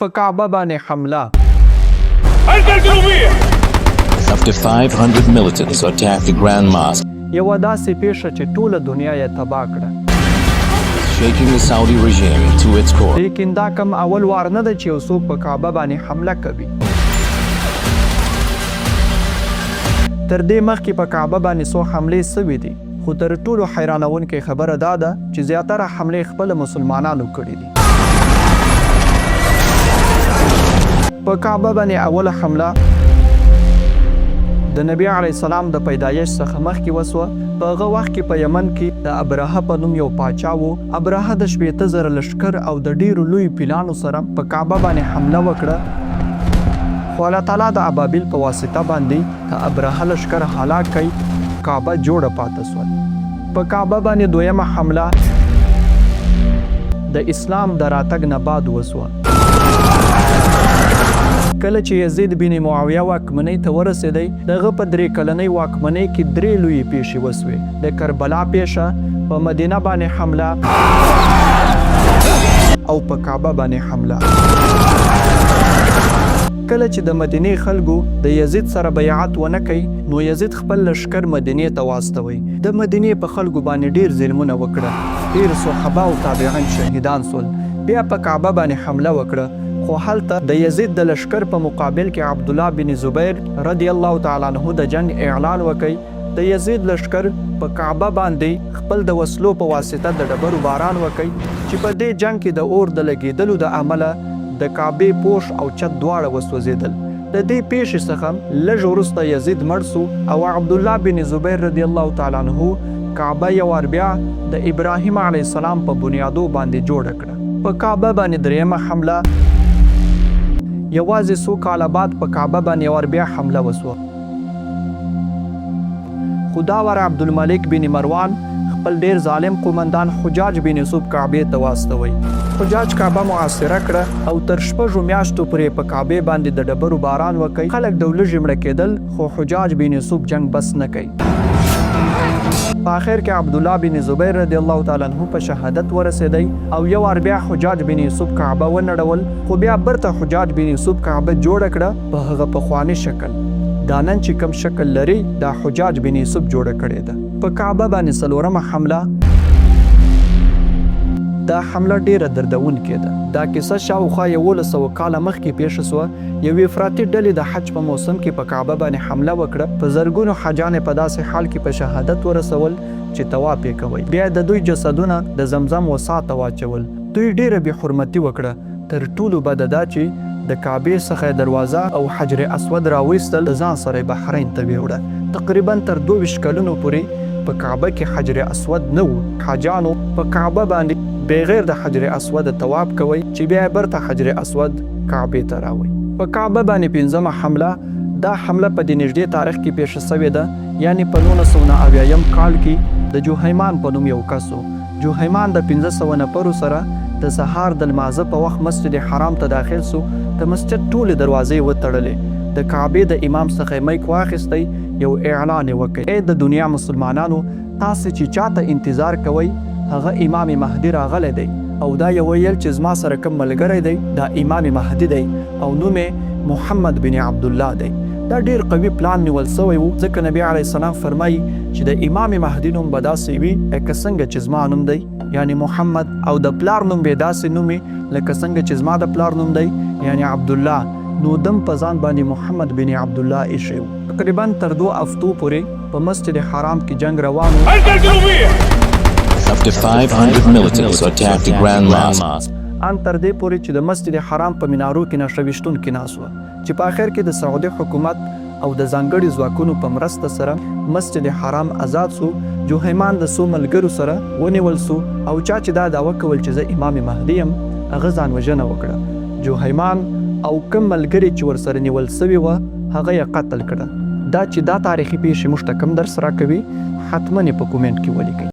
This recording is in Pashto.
په کعبه باندې حمله. After 500 militants attacked the Grand Mosque, یوه داسې پیښه چې ټوله دنیا یې تباه کړه. shaking the Saudi regime to its core. لیکن دا کم اول وار نه ده چې یو څوک په کعبه باندې حمله کوي. تر دې مخکې په کعبه باندې څو حملې سوي دي، خو تر ټولو حیرانونکې خبره دا ده چې زیاتره حملې خپل مسلمانانو کړي دي. په کعبه باندې اوله حمله د نبی علیه السلام د پیدایش څخه مخکې وسوه. په هغه وخت کې په یمن کې د ابرهه په نوم یو پاچا و. ابرهه د 15,000 لشکر او د ډیرو لوی پلانو سره په کعبه باندې حمله وکړه، خو الله تعالی د ابابیل په واسطه باندې د ابرهه لشکر هلاک کړ. کعبه جوړه پاتې سوه. په کعبه باندې دویمه حمله د اسلام د راتګ نه بعد وسوه. کله چې یزید بن معاویه واکمنۍ ته ورسېدی، دغه په 3 کلنۍ واکمنۍ کې 3 لویې پیښې وسوې. د کربلا پیښه، په مدینه باندې حمله او په کعبه باندې حمله. کله چې د مدینې خلکو د یزید سره بیعت ونه کوي، نو یزید خپل لشکر مدینې ته واستوي. د مدینې په خلکو باندې ډیر ظلمونه وکړه، ډیر صحابه او تابعین شهیدان سول. بیا په کعبه باندې حمله وکړه، خو هلته د یزید د لشکر په مقابل کې عبدالله بن زبیر رضی الله تعالی عنه د جنگ اعلان وکړ. د یزید لشکر په کعبه باندې خپل د وسلو په واسطه د ډبرو باران وکړ، چې په دې جنگ کې د اور د لګېدلو د عمله د کعبې پوش او چت دواړه وسوځېدل. د دې پیښې څخه لږ وروسته یزید مړ سو او عبدالله بن زبیر رضی الله تعالی عنه کعبه یو وار بیا د ابراهیم علیه السلام په بنیادو باندې جوړه کړه. په کعبه باندې دریمه حمله یوازې څو کاله بعد په کعبه باندې یو وار بیا حمله وسوه. خو دا وار عبدالملک بن مروان خپل ډیر ظالم قومندان حجاج بن یوسف کعبې ته واستوي. حجاج کعبه محاصره کړه او تر 6 میاشتو پورې په کعبې باندې د ډبرو باران وکړ. خلک د ولږې مړه کېدل، خو حجاج بن یوسف جنگ بس نه کوي. په آخر کې عبدالله بن زبیر رضی الله تعالی عنه په شهادت ورسېدی او یو وار بیا حجاج بن یوسف کعبه ونړول، خو بیا برته حجاج بن یوسف کعبه جوړه کړه په هغه پخواني شکل. دا نن چې کوم شکل لري، دا حجاج بن یوسف جوړه کړې ده. په کعبه باندې څلورمه حمله، دا حمله ډیره دردونکې ده. دا کیسه شاوخوا 1100 کاله مخکې پیښه سوه. یوې افراطي ډلې د حج په موسم کې په کعبه باندې حمله وکړه. په زرګونو حاجان په داسې حال کې په شهادت ورسول چې طواف یې کوي. بیا د دوی جسدونه د زمزم وسا ته واچول. دوی ډیره بې حرمتي وکړه. تر ټولو بده دا چې د کعبې څخه دروازه او حجر اسود راویستل، د ځان سره بحرین ته ویوړه. تقریبا تر 22 کلونو پورې په کعبه کې حجر اسود نه و. حاجانو په کعبه باندې بغیر د حجر اسود طواف کوي، چې بیا برته حجر اسود کعبې ته راوي. په کعبه باندې 5مه حمله، دا حمله په د نږدې تاریخ کې پیښه شوې ده، یعنی په 1990 کال کې د جوهیمان په نوم یو کس و. جوهیمان د 1500 نفرو سره د سهار د لمانځه په وخت مسجد حرام ته داخل سو. د مسجد ټولې دروازې وتړلې. د کعبې د امام څخه میک واخیستی، یو اعلان وکړ: ای د دنیا مسلمانانو، تاسو چې چاته انتظار کوئ، هغه امام مهدي راغلی دی، او دا یو ویل چې زما سره کوم ملګری دی، دا امام مهدي دی او نوم یې محمد بن عبدالله دی. دا ډیر قوي پلان نیول سوی و، ځکه نبی علیه السلام فرمایي چې د امام مهدي نوم به داسې وي لکه څنګه چې زما نوم دی، یعنی محمد، او د پلار نوم به داسې نوم وي لکه څنګه چې زما د پلار نوم دی، یعنی عبدالله. نو دم په ځان باندې محمد بن عبدالله ایښی و. تقریبا تر 2 هفتو پورې په مسجد حرام کې جنگ روان و. After 500 militants attacked the Grand Mosque, ان تر دې پورې چې د مسجد حرام په مینارو کې نشه ویشتونکي ناست وه، چې په آخر کې د سعودي حکومت او د ځانګړي ځواکونو په مرسته سره مسجد حرام آزاد سو. جوهیمان د څو ملګرو سره ونیول سو، او چا چې دا دعوه کول چې زه امام مهدي یم، هغه ځان وژنه وکړه. جوهیمان او کوم ملګري چې ورسره نیول سوي وه، هغه یې قتل کړه. دا چې دا تاریخي پیښې موږ ته کوم درس راکوي، حتما یې په کومنټ کې ولیکئ.